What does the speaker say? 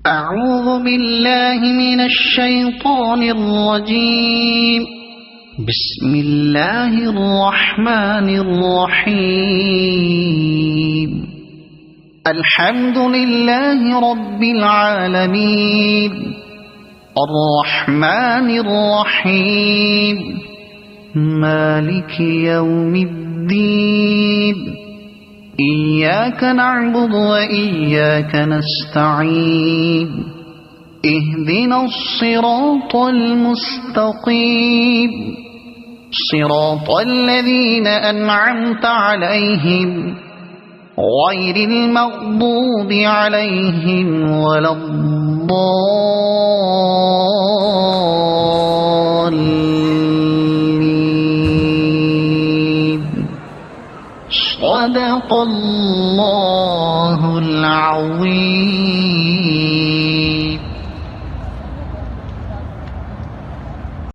أعوذ بالله من الشيطان الرجيم. بسم الله الرحمن الرحيم. الحمد لله رب العالمين الرحمن الرحيم مالك يوم الدين. إياك نعبد وإياك نستعين. اهدنا الصراط المستقيم صراط الذين أنعمت عليهم غير المغضوب عليهم ولا الضالين. صدق الله العظيم.